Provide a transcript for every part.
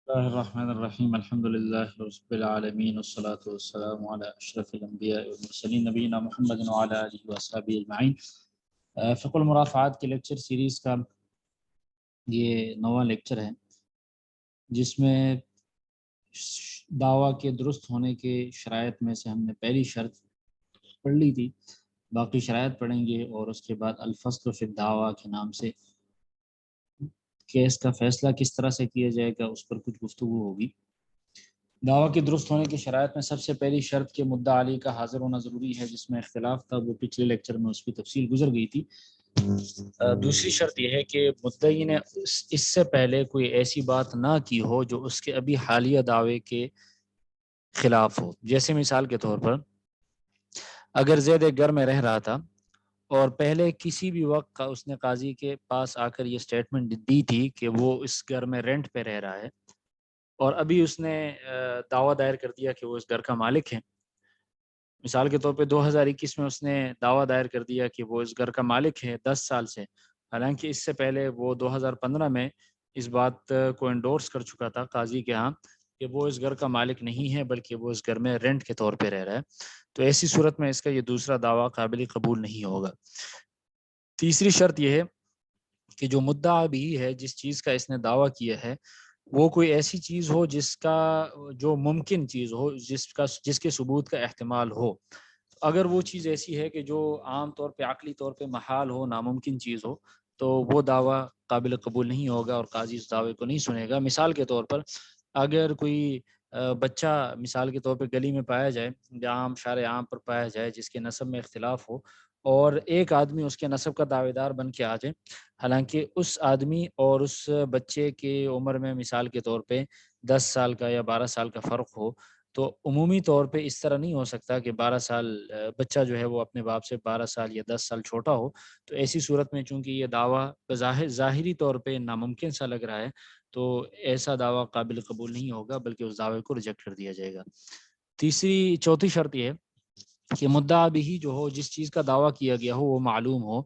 اللہ الرحمن الرحیم الحمد للہ رب العالمین والصلاة والسلام علی اشرف الانبیاء والمرسلین نبینا محمد وعلی آلہ وصحبہ اجمعین۔ فقہ المرافعات کے لیکچر سیریز کا یہ 9واں لیکچر ہے، جس میں دعویٰ کے درست ہونے کے شرائط میں سے ہم نے پہلی شرط پڑھ لی تھی، باقی شرائط پڑھیں گے اور اس کے بعد الفصل فی الدعویٰ کے نام سے کیس کا فیصلہ کس طرح سے کیا جائے گا اس پر کچھ گفتگو ہوگی۔ دعویٰ کے درست ہونے کی شرائط میں سب سے پہلی شرط کہ مدعا علی کا حاضر ہونا ضروری ہے، جس میں اختلاف تھا، وہ پچھلے لیکچر میں اس کی تفصیل گزر گئی تھی۔ دوسری شرط یہ ہے کہ مدعی نے اس سے پہلے کوئی ایسی بات نہ کی ہو جو اس کے ابھی حالیہ دعوے کے خلاف ہو۔ جیسے مثال کے طور پر اگر زید ایک گھر میں رہ رہا تھا اور پہلے کسی بھی وقت کا اس نے قاضی کے پاس آ کر یہ سٹیٹمنٹ دی تھی کہ وہ اس گھر میں رینٹ پہ رہ رہا ہے، اور ابھی اس نے دعویٰ دائر کر دیا کہ وہ اس گھر کا مالک ہے۔ مثال کے طور پہ 2021 میں اس نے دعویٰ دائر کر دیا کہ وہ اس گھر کا مالک ہے 10 سال سے، حالانکہ اس سے پہلے وہ 2015 میں اس بات کو انڈورس کر چکا تھا قاضی کے ہاں کہ وہ اس گھر کا مالک نہیں ہے بلکہ وہ اس گھر میں رینٹ کے طور پہ رہ رہا ہے، تو ایسی صورت میں اس کا یہ دوسرا دعویٰ قابل قبول نہیں ہوگا۔ تیسری شرط یہ ہے کہ جو مدعا بھی ہے، جس چیز کا اس نے دعویٰ کیا ہے، وہ کوئی ایسی چیز ہو جس کا جو ممکن چیز ہو، جس کے ثبوت کا احتمال ہو۔ اگر وہ چیز ایسی ہے کہ جو عام طور پہ عقلی طور پہ محال ہو، ناممکن چیز ہو، تو وہ دعویٰ قابل قبول نہیں ہوگا اور قاضی اس دعوے کو نہیں سنے گا۔ مثال کے طور پر اگر کوئی بچہ مثال کے طور پہ گلی میں پایا جائے یا عام شارع عام پر پایا جائے جس کے نسب میں اختلاف ہو، اور ایک آدمی اس کے نسب کا دعوے دار بن کے آ جائے، حالانکہ اس آدمی اور اس بچے کی عمر میں مثال کے طور پہ 10 سال کا یا 12 سال کا فرق ہو، تو عمومی طور پہ اس طرح نہیں ہو سکتا کہ 12 سال بچہ جو ہے وہ اپنے باپ سے 12 سال یا 10 سال چھوٹا ہو۔ تو ایسی صورت میں چونکہ یہ دعویٰ ظاہری طور پہ ناممکن سا لگ رہا ہے، تو ایسا دعویٰ قابل قبول نہیں ہوگا بلکہ اس دعوے کو ریجیکٹ کر دیا جائے گا۔ چوتھی شرط یہ ہے کہ مدعا بھی جو ہو، جس چیز کا دعویٰ کیا گیا ہو، وہ معلوم ہو۔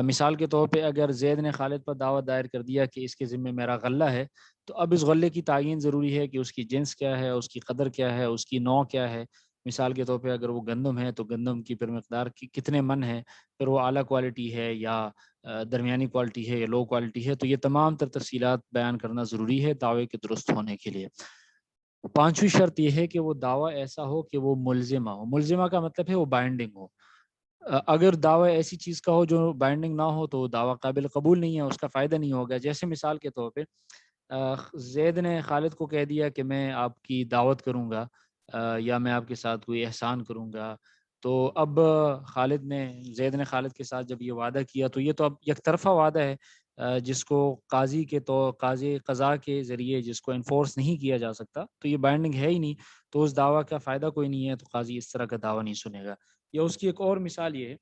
مثال کے طور پہ اگر زید نے خالد پر دعویٰ دائر کر دیا کہ اس کے ذمہ میرا غلہ ہے، تو اب اس غلے کی تعین ضروری ہے کہ اس کی جنس کیا ہے، اس کی قدر کیا ہے، اس کی نوع کیا ہے۔ مثال کے طور پہ اگر وہ گندم ہے تو گندم کی پھر مقدار کی کتنے من ہے، پھر وہ اعلیٰ کوالٹی ہے یا درمیانی کوالٹی ہے یا لو کوالٹی ہے، تو یہ تمام تر تفصیلات بیان کرنا ضروری ہے دعوے کے درست ہونے کے لیے۔ پانچویں شرط یہ ہے کہ وہ دعویٰ ایسا ہو کہ وہ ملزمہ ہو۔ ملزمہ کا مطلب ہے وہ بائنڈنگ ہو۔ اگر دعویٰ ایسی چیز کا ہو جو بائنڈنگ نہ ہو تو وہ دعویٰ قابل قبول نہیں ہے، اس کا فائدہ نہیں ہوگا۔ جیسے مثال کے طور پہ زید نے خالد کو کہہ دیا کہ میں آپ کی دعوت کروں گا یا میں آپ کے ساتھ کوئی احسان کروں گا، تو اب زید نے خالد کے ساتھ جب یہ وعدہ کیا تو یہ تو اب یک طرفہ وعدہ ہے، جس کو قاضی قضا کے ذریعے جس کو انفورس نہیں کیا جا سکتا، تو یہ بائنڈنگ ہے ہی نہیں، تو اس دعویٰ کا فائدہ کوئی نہیں ہے، تو قاضی اس طرح کا دعویٰ نہیں سنے گا۔ یا اس کی ایک اور مثال یہ ہے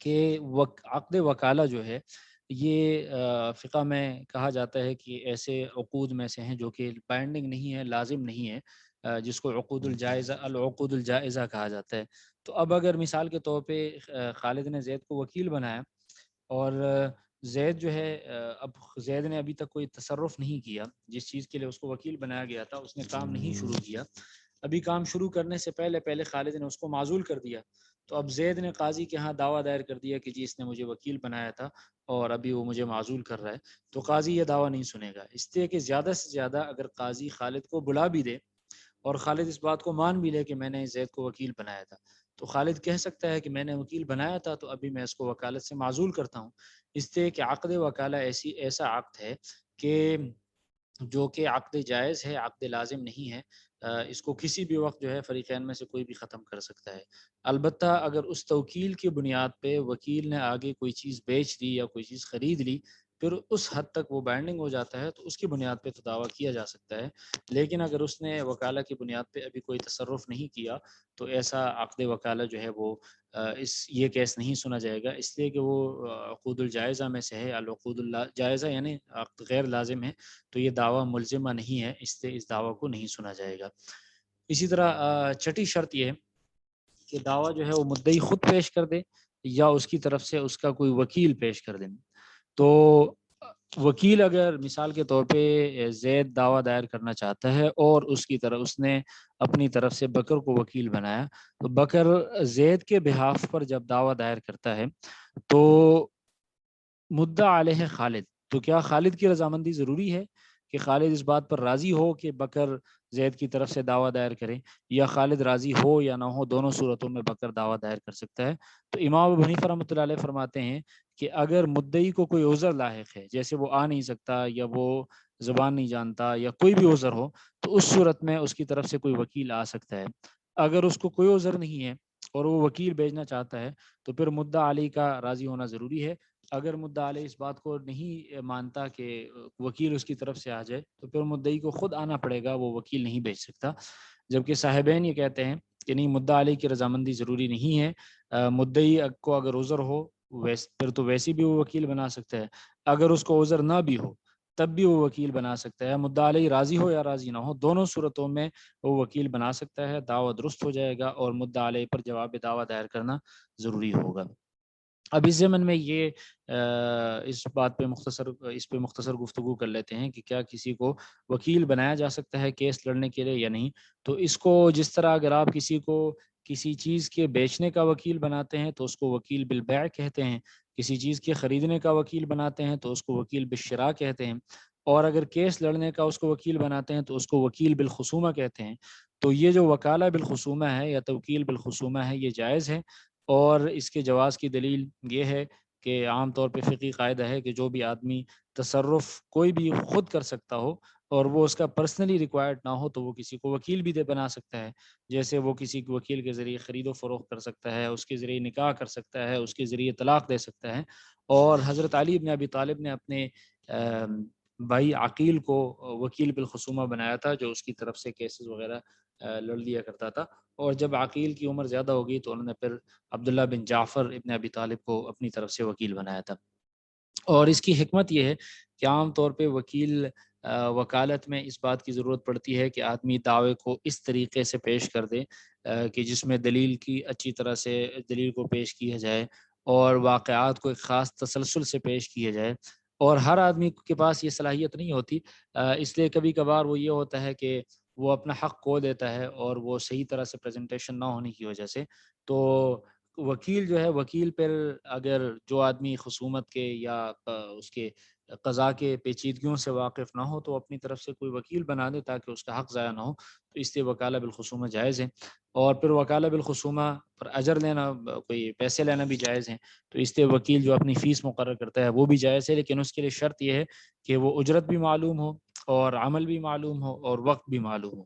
کہ عقد وکالہ جو ہے، یہ فقہ میں کہا جاتا ہے کہ ایسے عقود میں سے ہیں جو کہ بائنڈنگ نہیں ہے، لازم نہیں ہے، جس کو العقود الجائزہ کہا جاتا ہے۔ تو اب اگر مثال کے طور پہ خالد نے زید کو وکیل بنایا، اور زید جو ہے اب زید نے ابھی تک کوئی تصرف نہیں کیا، جس چیز کے لیے اس کو وکیل بنایا گیا تھا اس نے کام نہیں شروع کیا، ابھی کام شروع کرنے سے پہلے خالد نے اس کو معزول کر دیا، تو اب زید نے قاضی کے ہاں دعویٰ دائر کر دیا کہ جی اس نے مجھے وکیل بنایا تھا اور ابھی وہ مجھے معزول کر رہا ہے، تو قاضی یہ دعویٰ نہیں سنے گا، اس لیے کہ زیادہ سے زیادہ اگر قاضی خالد کو بلا بھی دے اور خالد اس بات کو مان بھی لے کہ میں نے زید کو وکیل بنایا تھا، تو خالد کہہ سکتا ہے کہ میں نے وکیل بنایا تھا تو ابھی میں اس کو وکالت سے معزول کرتا ہوں، اس لیے کہ عقد وکالہ ایسا عقد ہے کہ جو کہ عقد جائز ہے، عقد لازم نہیں ہے، اس کو کسی بھی وقت جو ہے فریقین میں سے کوئی بھی ختم کر سکتا ہے۔ البتہ اگر اس توکیل کی بنیاد پہ وکیل نے آگے کوئی چیز بیچ دی یا کوئی چیز خرید لی، پھر اس حد تک وہ بائنڈنگ ہو جاتا ہے، تو اس کی بنیاد پہ تو دعویٰ کیا جا سکتا ہے، لیکن اگر اس نے وکالہ کی بنیاد پہ ابھی کوئی تصرف نہیں کیا تو ایسا عقد وکالہ جو ہے وہ یہ کیس نہیں سنا جائے گا، اس لیے کہ وہ عقود الجائزہ میں سے ہے، العقود الجائزہ یعنی عقد غیر لازم ہے، تو یہ دعویٰ ملزمہ نہیں ہے، اس لیے اس دعویٰ کو نہیں سنا جائے گا۔ اسی طرح چھٹی شرط یہ ہے کہ دعویٰ جو ہے وہ مدعی خود پیش کر دے یا اس کی طرف سے اس کا کوئی وکیل پیش کر دے۔ تو وکیل اگر مثال کے طور پہ زید دعویٰ دائر کرنا چاہتا ہے اور اس نے اپنی طرف سے بکر کو وکیل بنایا، تو بکر زید کے بہاف پر جب دعویٰ دائر کرتا ہے تو مدعا علیہ خالد، تو کیا خالد کی رضامندی ضروری ہے کہ خالد اس بات پر راضی ہو کہ بکر زید کی طرف سے دعویٰ دائر کرے، یا خالد راضی ہو یا نہ ہو دونوں صورتوں میں بکر دعویٰ دائر کر سکتا ہے؟ تو امام ابو حنیفہ رحمۃ اللہ علیہ فرماتے ہیں کہ اگر مدعی کو کوئی عذر لاحق ہے، جیسے وہ آ نہیں سکتا یا وہ زبان نہیں جانتا یا کوئی بھی عذر ہو، تو اس صورت میں اس کی طرف سے کوئی وکیل آ سکتا ہے۔ اگر اس کو کوئی عذر نہیں ہے اور وہ وکیل بھیجنا چاہتا ہے تو پھر مدعا علی کا راضی ہونا ضروری ہے۔ اگر مدعا علیہ اس بات کو نہیں مانتا کہ وکیل اس کی طرف سے آ جائے تو پھر مدعی کو خود آنا پڑے گا، وہ وکیل نہیں بھیج سکتا۔ جبکہ صاحبین یہ کہتے ہیں کہ نہیں، مدعا علیہ کی رضامندی ضروری نہیں ہے، مدعی کو اگر عذر ہو پھر تو ویسے بھی وہ وکیل بنا سکتا ہے، اگر اس کو عذر نہ بھی ہو تب بھی وہ وکیل بنا سکتا ہے۔ مدعا علیہ راضی ہو یا راضی نہ ہو، دونوں صورتوں میں وہ وکیل بنا سکتا ہے، دعویٰ درست ہو جائے گا اور مدعا علیہ پر جواب دعویٰ دائر کرنا ضروری ہوگا۔ اب اس ضمن میں یہ اس پہ مختصر گفتگو کر لیتے ہیں کہ کیا کسی کو وکیل بنایا جا سکتا ہے کیس لڑنے کے لیے یا نہیں۔ تو اس کو جس طرح اگر آپ کسی کو کسی چیز کے بیچنے کا وکیل بناتے ہیں تو اس کو وکیل بالبیع کہتے ہیں، کسی چیز کے خریدنے کا وکیل بناتے ہیں تو اس کو وکیل بالشراء کہتے ہیں، اور اگر کیس لڑنے کا اس کو وکیل بناتے ہیں تو اس کو وکیل بالخصومہ کہتے ہیں۔ تو یہ جو وکالہ بالخصومہ ہے یا توکیل بالخصومہ ہے، یہ جائز ہے، اور اس کے جواز کی دلیل یہ ہے کہ عام طور پہ فقہی قاعدہ ہے کہ جو بھی آدمی تصرف کوئی بھی خود کر سکتا ہو اور وہ اس کا پرسنلی ریکوائرڈ نہ ہو تو وہ کسی کو وکیل بھی بنا سکتا ہے۔ جیسے وہ کسی وکیل کے ذریعے خرید و فروخت کر سکتا ہے، اس کے ذریعے نکاح کر سکتا ہے، اس کے ذریعے طلاق دے سکتا ہے۔ اور حضرت علی بن ابی طالب نے اپنے بھائی عقیل کو وکیل بالخصومہ بنایا تھا، جو اس کی طرف سے کیسز وغیرہ لڑ لیا کرتا تھا۔ اور جب عقیل کی عمر زیادہ ہو گئی تو انہوں نے پھر عبداللہ بن جعفر ابن ابی طالب کو اپنی طرف سے وکیل بنایا تھا۔ اور اس کی حکمت یہ ہے کہ عام طور پہ وکیل وکالت میں اس بات کی ضرورت پڑتی ہے کہ آدمی دعوے کو اس طریقے سے پیش کر دے کہ جس میں دلیل کی اچھی طرح سے دلیل کو پیش کیا جائے اور واقعات کو ایک خاص تسلسل سے پیش کیا جائے۔ اور ہر آدمی کے پاس یہ صلاحیت نہیں ہوتی، اس لیے کبھی کبھار وہ یہ ہوتا ہے کہ وہ اپنا حق کھو دیتا ہے اور وہ صحیح طرح سے پریزنٹیشن نہ ہونے کی وجہ سے۔ تو وکیل جو ہے، وکیل پر اگر جو آدمی خصومت کے یا اس کے قضاء کے پیچیدگیوں سے واقف نہ ہو تو اپنی طرف سے کوئی وکیل بنا دے تاکہ اس کا حق ضائع نہ ہو، تو اس لیے وکالہ بالخصومہ جائز ہے۔ اور پھر وکالہ بالخصومہ پر اجر لینا، کوئی پیسے لینا بھی جائز ہے۔ تو اس لیے وکیل جو اپنی فیس مقرر کرتا ہے وہ بھی جائز ہے، لیکن اس کے لیے شرط یہ ہے کہ وہ اجرت بھی معلوم ہو اور عمل بھی معلوم ہو اور وقت بھی معلوم ہو،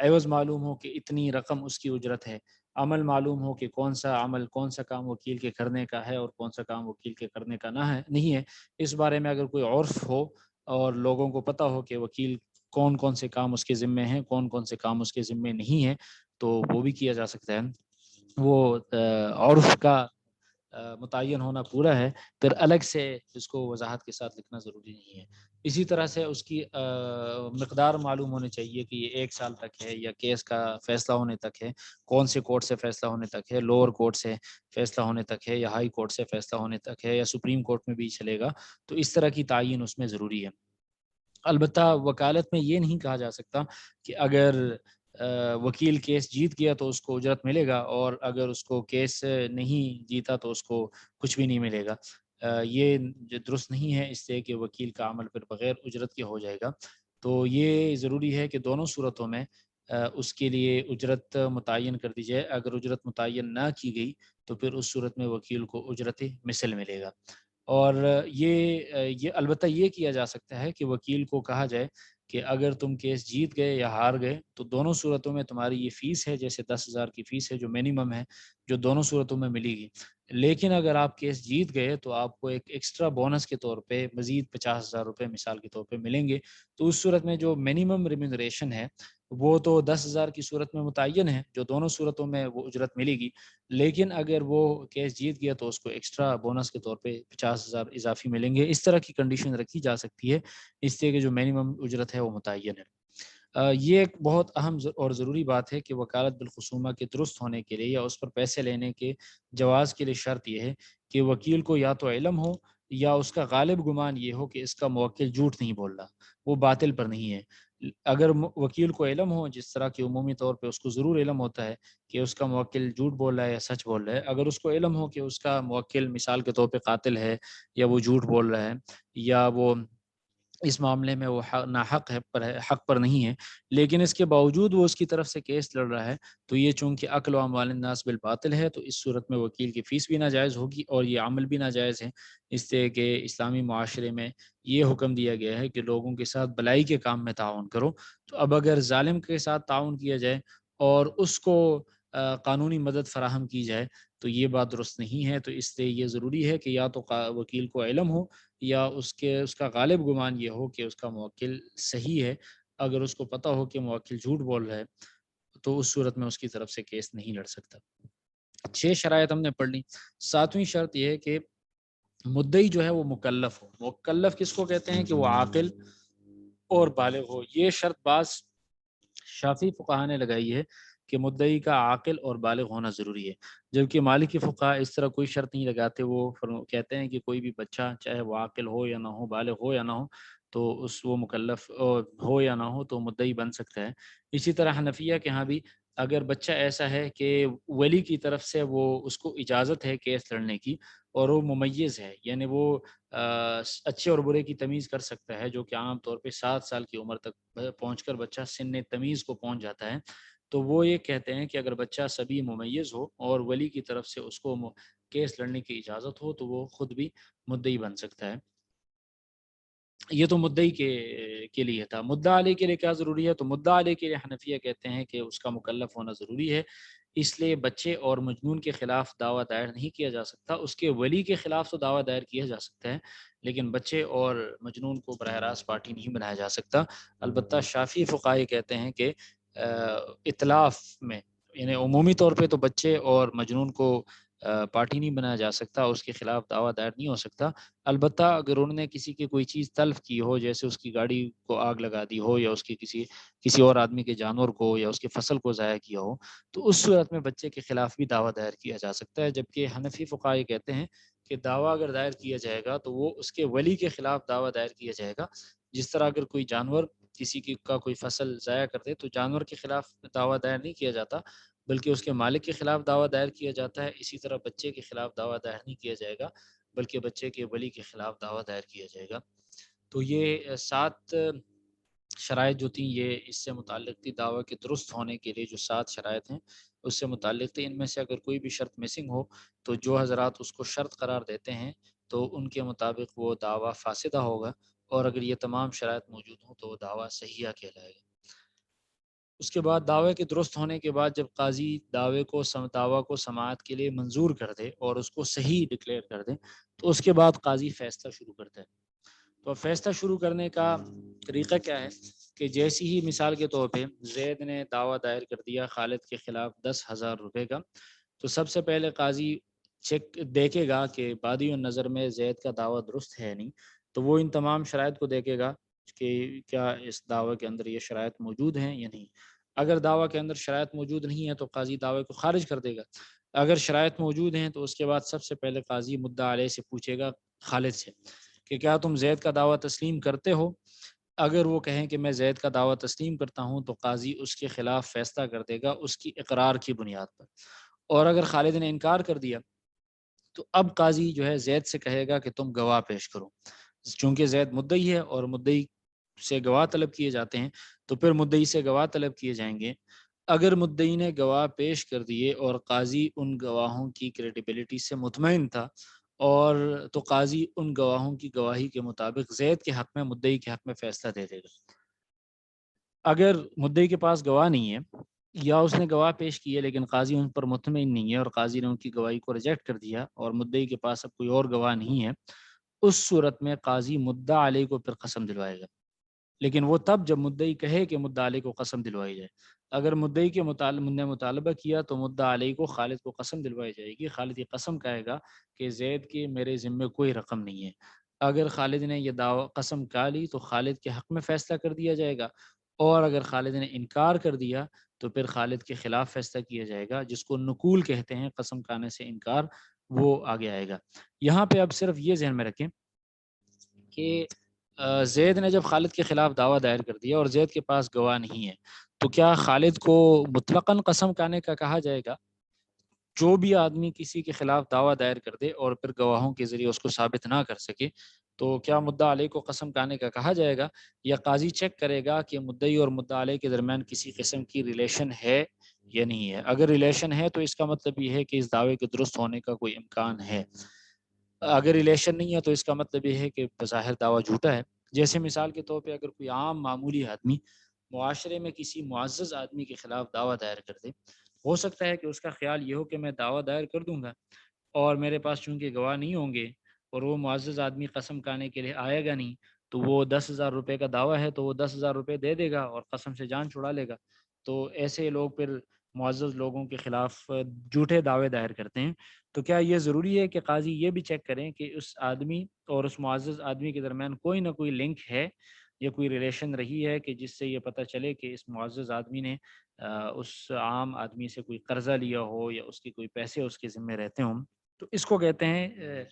عوض معلوم ہو کہ اتنی رقم اس کی اجرت ہے، عمل معلوم ہو کہ کون سا عمل، کون سا کام وکیل کے کرنے کا ہے اور کون سا کام وکیل کے کرنے کا نہیں ہے۔ اس بارے میں اگر کوئی عرف ہو اور لوگوں کو پتہ ہو کہ وکیل کون کون سے کام اس کے ذمے ہیں، کون کون سے کام اس کے ذمے نہیں ہیں، تو وہ بھی کیا جا سکتا ہے۔ وہ عرف کا متعین ہونا پورا ہے، پھر الگ سے اس کو وضاحت کے ساتھ لکھنا ضروری نہیں ہے۔ اسی طرح سے اس کی مقدار معلوم ہونی چاہیے کہ یہ 1 سال تک ہے یا کیس کا فیصلہ ہونے تک ہے، کون سے کورٹ سے فیصلہ ہونے تک ہے، لوور کورٹ سے فیصلہ ہونے تک ہے یا ہائی کورٹ سے فیصلہ ہونے تک ہے یا سپریم کورٹ میں بھی چلے گا، تو اس طرح کی تعین اس میں ضروری ہے۔ البتہ وکالت میں یہ نہیں کہا جا سکتا کہ اگر وکیل کیس جیت گیا تو اس کو اجرت ملے گا اور اگر اس کو کیس نہیں جیتا تو اس کو کچھ بھی نہیں ملے گا۔ یہ درست نہیں ہے، اس سے کہ وکیل کا عمل پھر بغیر اجرت کے ہو جائے گا۔ تو یہ ضروری ہے کہ دونوں صورتوں میں اس کے لیے اجرت متعین کر دی جائے۔ اگر اجرت متعین نہ کی گئی تو پھر اس صورت میں وکیل کو اجرت مثل ملے گا۔ اور یہ البتہ یہ کیا جا سکتا ہے کہ وکیل کو کہا جائے کہ اگر تم کیس جیت گئے یا ہار گئے تو دونوں صورتوں میں تمہاری یہ فیس ہے، جیسے 10,000 کی فیس ہے جو منیمم ہے، جو دونوں صورتوں میں ملے گی۔ لیکن اگر آپ کیس جیت گئے تو آپ کو ایک ایکسٹرا بونس کے طور پہ مزید 50,000 روپے مثال کے طور پہ ملیں گے۔ تو اس صورت میں جو منیمم ریمونریشن ہے وہ تو 10,000 کی صورت میں متعین ہے، جو دونوں صورتوں میں وہ اجرت ملے گی۔ لیکن اگر وہ کیس جیت گیا تو اس کو ایکسٹرا بونس کے طور پہ 50,000 اضافی ملیں گے۔ اس طرح کی کنڈیشن رکھی جا سکتی ہے، اس لیے کہ جو منیمم اجرت ہے وہ متعین ہے۔ یہ ایک بہت اہم اور ضروری بات ہے کہ وکالت بالخصومہ کے درست ہونے کے لیے یا اس پر پیسے لینے کے جواز کے لیے شرط یہ ہے کہ وکیل کو یا تو علم ہو یا اس کا غالب گمان یہ ہو کہ اس کا موکل جھوٹ نہیں بول رہا، وہ باطل پر نہیں ہے۔ اگر وکیل کو علم ہو، جس طرح کہ عمومی طور پہ اس کو ضرور علم ہوتا ہے کہ اس کا موکل جھوٹ بول رہا ہے یا سچ بول رہا ہے، اگر اس کو علم ہو کہ اس کا موکل مثال کے طور پہ قاتل ہے، یا وہ جھوٹ بول رہا ہے، یا وہ اس معاملے میں وہ ناحق حق پر نہیں ہے، لیکن اس کے باوجود وہ اس کی طرف سے کیس لڑ رہا ہے، تو یہ چونکہ اکل و اموال الناس بالباطل ہے، تو اس صورت میں وکیل کی فیس بھی ناجائز ہوگی اور یہ عمل بھی ناجائز ہے، اس لیے کہ اسلامی معاشرے میں یہ حکم دیا گیا ہے کہ لوگوں کے ساتھ بلائی کے کام میں تعاون کرو۔ تو اب اگر ظالم کے ساتھ تعاون کیا جائے اور اس کو قانونی مدد فراہم کی جائے تو یہ بات درست نہیں ہے، تو اس لیے یہ ضروری ہے کہ یا تو وکیل کو علم ہو، یا اس کا غالب گمان یہ ہو کہ اس کا موکل صحیح ہے۔ اگر اس کو پتہ ہو کہ موکل جھوٹ بول رہا ہے تو اس صورت میں اس کی طرف سے کیس نہیں لڑ سکتا۔ 6 شرائط ہم نے پڑھ لی۔ 7ویں شرط یہ ہے کہ مدعی جو ہے وہ مکلف ہو۔ مکلف کس کو کہتے ہیں؟ کہ وہ عاقل اور بالغ ہو۔ یہ شرط بعض شافعی فقہا نے لگائی ہے کہ مدعی کا عاقل اور بالغ ہونا ضروری ہے، جبکہ مالکی فقہا اس طرح کوئی شرط نہیں لگاتے۔ وہ کہتے ہیں کہ کوئی بھی بچہ چاہے وہ عاقل ہو یا نہ ہو، بالغ ہو یا نہ ہو، تو وہ مکلف ہو یا نہ ہو تو مدعی بن سکتا ہے۔ اسی طرح حنفیہ کے ہاں بھی اگر بچہ ایسا ہے کہ ولی کی طرف سے وہ اس کو اجازت ہے کیس لڑنے کی، اور وہ ممیز ہے، یعنی وہ اچھے اور برے کی تمیز کر سکتا ہے، جو کہ عام طور پہ 7 سال کی عمر تک پہنچ کر بچہ سن تمیز کو پہنچ جاتا ہے، تو وہ یہ کہتے ہیں کہ اگر بچہ سبھی ممیز ہو اور ولی کی طرف سے اس کو کیس لڑنے کی اجازت ہو تو وہ خود بھی مدعی بن سکتا ہے۔ یہ تو مدعی کے لیے تھا۔ مدعا علیہ کے لیے کیا ضروری ہے؟ تو مدعا علیہ کے لیے حنفیہ کہتے ہیں کہ اس کا مکلف ہونا ضروری ہے، اس لیے بچے اور مجنون کے خلاف دعویٰ دائر نہیں کیا جا سکتا۔ اس کے ولی کے خلاف تو دعویٰ دائر کیا جا سکتا ہے، لیکن بچے اور مجنون کو براہ راست پارٹی نہیں بنایا جا سکتا۔ البتہ شافعی فقہا یہ کہتے ہیں کہ ائتلاف میں، یعنی عمومی طور پہ تو بچے اور مجنون کو پارٹی نہیں بنایا جا سکتا، اس کے خلاف دعویٰ دائر نہیں ہو سکتا۔ البتہ اگر انہوں نے کسی کی کوئی چیز تلف کی ہو، جیسے اس کی گاڑی کو آگ لگا دی ہو، یا اس کی کسی اور آدمی کے جانور کو یا اس کی فصل کو ضائع کیا ہو، تو اس صورت میں بچے کے خلاف بھی دعویٰ دائر کیا جا سکتا ہے۔ جبکہ حنفی فقہا یہ کہتے ہیں کہ دعویٰ اگر دائر کیا جائے گا تو وہ اس کے ولی کے خلاف دعویٰ دائر کیا جائے گا۔ جس طرح اگر کوئی جانور کسی کا کوئی فصل ضائع کر دے تو جانور کے خلاف دعویٰ دائر نہیں کیا جاتا، بلکہ اس کے مالک کے خلاف دعویٰ دائر کیا جاتا ہے۔ اسی طرح بچے کے خلاف دعویٰ دائر نہیں کیا جائے گا، بلکہ بچے کے ولی کے خلاف دعویٰ دائر کیا جائے گا۔ تو یہ 7 شرائط جو تھیں یہ اس سے متعلق تھی، دعویٰ کے درست ہونے کے لیے جو 7 شرائط ہیں اس سے متعلق تھی۔ ان میں سے اگر کوئی بھی شرط مسنگ ہو تو جو حضرات اس کو شرط قرار دیتے ہیں تو ان کے مطابق وہ دعویٰ فاسدہ ہوگا، اور اگر یہ تمام شرائط موجود ہوں تو وہ دعویٰ صحیحہ کہلائے گا۔ اس کے بعد دعوے کے درست ہونے کے بعد جب قاضی دعوے کو سماعت کے لیے منظور کر دے اور اس کو صحیح ڈکلیئر کر دے تو اس کے بعد قاضی فیصلہ شروع کرتا ہے۔ تو فیصلہ شروع کرنے کا طریقہ کیا ہے کہ جیسی ہی مثال کے طور پہ زید نے دعویٰ دائر کر دیا خالد کے خلاف 10,000 روپے کا، تو سب سے پہلے قاضی چیک دیکھے گا کہ بادی النظر میں زید کا دعویٰ درست ہے نہیں، تو وہ ان تمام شرائط کو دیکھے گا کہ کیا اس دعوے کے اندر یہ شرائط موجود ہیں یا نہیں۔ اگر دعویٰ کے اندر شرائط موجود نہیں ہے تو قاضی دعوے کو خارج کر دے گا۔ اگر شرائط موجود ہیں تو اس کے بعد سب سے پہلے قاضی مدعا علیہ سے پوچھے گا، خالد سے، کہ کیا تم زید کا دعویٰ تسلیم کرتے ہو؟ اگر وہ کہیں کہ میں زید کا دعویٰ تسلیم کرتا ہوں تو قاضی اس کے خلاف فیصلہ کر دے گا اس کی اقرار کی بنیاد پر، اور اگر خالد نے انکار کر دیا تو اب قاضی جو ہے زید سے کہے گا کہ تم گواہ پیش کرو۔ چونکہ زید مدعی ہے اور مدعی سے گواہ طلب کیے جاتے ہیں تو پھر مدعی سے گواہ طلب کیے جائیں گے۔ اگر مدعی نے گواہ پیش کر دیے اور قاضی ان گواہوں کی کریڈیبلٹی سے مطمئن تھا، اور تو قاضی ان گواہوں کی گواہی کے مطابق زید کے حق میں مدعی کے حق میں فیصلہ دے دے گا۔ اگر مدعی کے پاس گواہ نہیں ہے یا اس نے گواہ پیش کی ہے لیکن قاضی ان پر مطمئن نہیں ہے اور قاضی نے ان کی گواہی کو ریجیکٹ کر دیا اور مدعی کے پاس اب کوئی اور گواہ نہیں ہے، اس صورت میں قاضی مدعا علیہ کو پھر قسم دلوائے گا، لیکن وہ تب جب مدعی کہے کہ مدعا علیہ کو قسم دلوائی جائے۔ اگر مدعی کے نے مطالبہ کیا تو مدعا علیہ کو خالد کو قسم دلوائی جائے گی۔ خالد یہ قسم کہے گا کہ زید کی میرے ذمے کوئی رقم نہیں ہے۔ اگر خالد نے یہ قسم کہا لی تو خالد کے حق میں فیصلہ کر دیا جائے گا، اور اگر خالد نے انکار کر دیا تو پھر خالد کے خلاف فیصلہ کیا جائے گا، جس کو نقول کہتے ہیں، قسم کھانے سے انکار، وہ آگے آئے گا۔ یہاں پہ اب صرف یہ ذہن میں رکھیں کہ زید نے جب خالد کے خلاف دعویٰ دائر کر دیا اور زید کے پاس گواہ نہیں ہے، تو کیا خالد کو مطلقاً قسم کھانے کا کہا جائے گا؟ جو بھی آدمی کسی کے خلاف دعویٰ دائر کر دے اور پھر گواہوں کے ذریعے اس کو ثابت نہ کر سکے، تو کیا مدعا علیہ کو قسم کھانے کا کہا جائے گا، یا قاضی چیک کرے گا کہ مدعی اور مدعا علیہ کے درمیان کسی قسم کی ریلیشن ہے یا نہیں ہے؟ اگر ریلیشن ہے تو اس کا مطلب یہ ہے کہ اس دعوے کے درست ہونے کا کوئی امکان ہے، اگر ریلیشن نہیں ہے تو اس کا مطلب یہ ہے کہ بظاہر دعویٰ جھوٹا ہے۔ جیسے مثال کے طور پہ اگر کوئی عام معمولی آدمی معاشرے میں کسی معزز آدمی کے خلاف دعویٰ دائر کر دے، ہو سکتا ہے کہ اس کا خیال یہ ہو کہ میں دعویٰ دائر کر دوں گا اور میرے پاس چونکہ گواہ نہیں ہوں گے اور وہ معزز آدمی قسم کھانے کے لیے آئے گا نہیں، تو وہ 10,000 روپے کا دعویٰ ہے تو وہ 10,000 روپے دے دے گا اور قسم سے جان چھڑا لے گا۔ تو ایسے لوگ پھر معزز لوگوں کے خلاف جھوٹے دعوے دائر کرتے ہیں۔ تو کیا یہ ضروری ہے کہ قاضی یہ بھی چیک کریں کہ اس آدمی اور اس معزز آدمی کے درمیان کوئی نہ کوئی لنک ہے یا کوئی ریلیشن رہی ہے کہ جس سے یہ پتہ چلے کہ اس معزز آدمی نے اس عام آدمی سے کوئی قرضہ لیا ہو یا اس کے کوئی پیسے اس کے ذمے رہتے ہوں؟ تو اس کو کہتے ہیں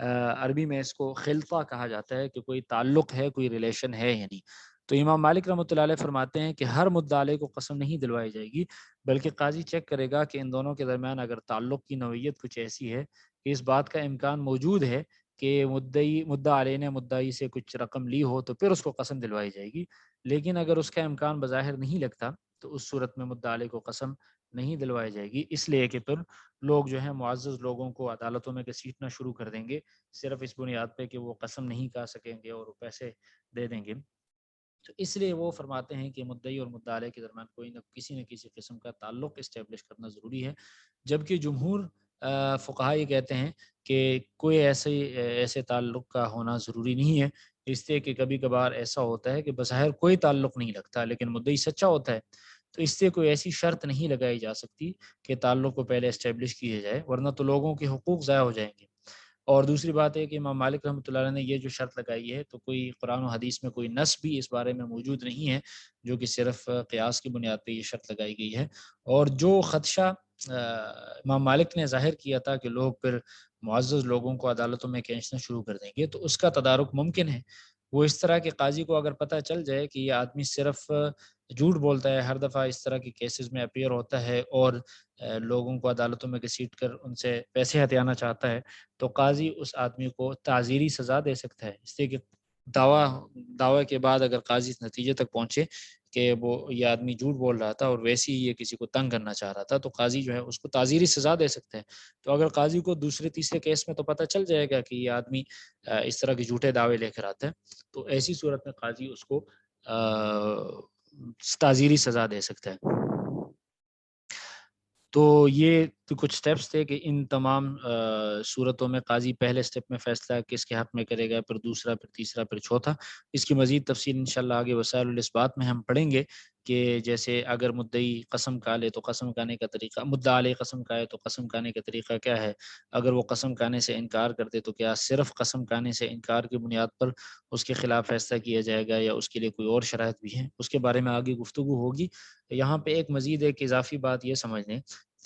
عربی میں اس کو خلطہ کہا جاتا ہے، کہ کوئی تعلق ہے، کوئی ریلیشن ہے یا نہیں۔ تو امام مالک رحمۃ اللہ علیہ فرماتے ہیں کہ ہر مدعا علیہ کو قسم نہیں دلوائی جائے گی، بلکہ قاضی چیک کرے گا کہ ان دونوں کے درمیان اگر تعلق کی نوعیت کچھ ایسی ہے کہ اس بات کا امکان موجود ہے کہ مدعا علیہ نے مدعی سے کچھ رقم لی ہو، تو پھر اس کو قسم دلوائی جائے گی۔ لیکن اگر اس کا امکان بظاہر نہیں لگتا تو اس صورت میں مدعا علیہ کو قسم نہیں دلوائی جائے گی، اس لیے کہ پھر لوگ جو ہیں معزز لوگوں کو عدالتوں میں گھسیٹنا شروع کر دیں گے صرف اس بنیاد پہ کہ وہ قسم نہیں کھا سکیں گے اور وہ پیسے دے دیں گے۔ تو اس لیے وہ فرماتے ہیں کہ مدعی اور مدعا علیہ کے درمیان کوئی نہ کسی قسم کا تعلق اسٹیبلش کرنا ضروری ہے، جبکہ جمہور فقہا یہ کہتے ہیں کہ کوئی ایسے تعلق کا ہونا ضروری نہیں ہے، اس لیے کہ کبھی کبھار ایسا ہوتا ہے کہ بظاہر کوئی تعلق نہیں لگتا لیکن مدعی سچا ہوتا ہے، تو اس سے کوئی ایسی شرط نہیں لگائی جا سکتی کہ تعلق کو پہلے اسٹیبلش کیا جائے، ورنہ تو لوگوں کے حقوق ضائع ہو جائیں گے۔ اور دوسری بات ہے کہ امام مالک رحمۃ اللہ علیہ نے یہ جو شرط لگائی ہے، تو کوئی قرآن و حدیث میں کوئی نص بھی اس بارے میں موجود نہیں ہے جو کہ صرف قیاس کی بنیاد پہ یہ شرط لگائی گئی ہے۔ اور جو خدشہ امام مالک نے ظاہر کیا تھا کہ لوگ پھر معزز لوگوں کو عدالتوں میں کھینچنا شروع کر دیں گے، تو اس کا تدارک ممکن ہے۔ وہ اس طرح کے قاضی کو اگر پتہ چل جائے کہ یہ آدمی صرف جھوٹ بولتا ہے، ہر دفعہ اس طرح کے کیسز میں اپیئر ہوتا ہے اور لوگوں کو عدالتوں میں گھسیٹ کر ان سے پیسے ہتھیانا چاہتا ہے، تو قاضی اس آدمی کو تعزیری سزا دے سکتا ہے، اس لیے کہ دعوی کے بعد اگر قاضی اس نتیجے تک پہنچے کہ وہ یہ آدمی جھوٹ بول رہا تھا اور ویسے ہی یہ کسی کو تنگ کرنا چاہ رہا تھا، تو قاضی جو ہے اس کو تعزیری سزا دے سکتا ہے۔ تو اگر قاضی کو دوسرے تیسرے کیس میں تو پتہ چل جائے گا کہ یہ آدمی اس طرح کے جھوٹے دعوے لے کر آتا ہے، تو ایسی صورت میں قاضی اس کو تعزیری سزا دے سکتا ہے۔ تو یہ تو کچھ سٹیپس تھے کہ ان تمام صورتوں میں قاضی پہلے سٹیپ میں فیصلہ کس کے حق میں کرے گا، پھر دوسرا، پھر تیسرا، پھر چوتھا۔ اس کی مزید تفصیل انشاءاللہ آگے وسائل الاثبات میں ہم پڑھیں گے کہ جیسے اگر مدعی قسم کھا لے تو قسم کھانے کا طریقہ، مدعا علیہ قسم کھائے تو قسم کھانے کا طریقہ کیا ہے، اگر وہ قسم کھانے سے انکار کرتے تو کیا صرف قسم کھانے سے انکار کی بنیاد پر اس کے خلاف فیصلہ کیا جائے گا یا اس کے لیے کوئی اور شرائط بھی ہیں، اس کے بارے میں آگے گفتگو ہوگی۔ یہاں پہ ایک مزید ایک اضافی بات یہ سمجھ لیں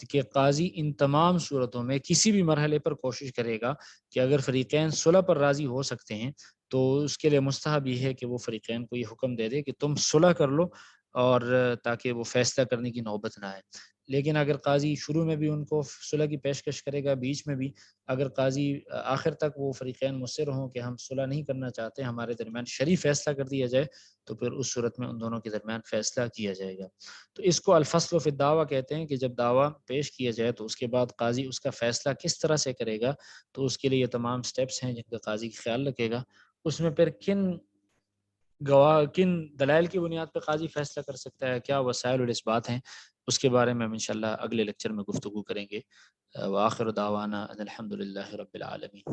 کہ قاضی ان تمام صورتوں میں کسی بھی مرحلے پر کوشش کرے گا کہ اگر فریقین صلح پر راضی ہو سکتے ہیں تو اس کے لیے مستحب یہ ہے کہ وہ فریقین کو یہ حکم دے دے کہ تم صلح کر لو، اور تاکہ وہ فیصلہ کرنے کی نوبت نہ آئے۔ لیکن اگر قاضی شروع میں بھی ان کو صلح کی پیشکش کرے گا، بیچ میں بھی، اگر قاضی آخر تک وہ فریقین مصر ہوں کہ ہم صلح نہیں کرنا چاہتے، ہمارے درمیان شرعی فیصلہ کر دیا جائے، تو پھر اس صورت میں ان دونوں کے درمیان فیصلہ کیا جائے گا۔ تو اس کو الفصل فی الدعویٰ کہتے ہیں کہ جب دعویٰ پیش کیا جائے تو اس کے بعد قاضی اس کا فیصلہ کس طرح سے کرے گا، تو اس کے لیے یہ تمام سٹیپس ہیں جن کا قاضی خیال رکھے گا۔ اس میں پھر کن دلائل کی بنیاد پہ قاضی فیصلہ کر سکتا ہے، کیا وسائل الاثبات ہیں، اس کے بارے میں ہم انشاءاللہ اگلے لیکچر میں گفتگو کریں گے۔ وآخر دعوانا ان الحمد للہ رب العالمین۔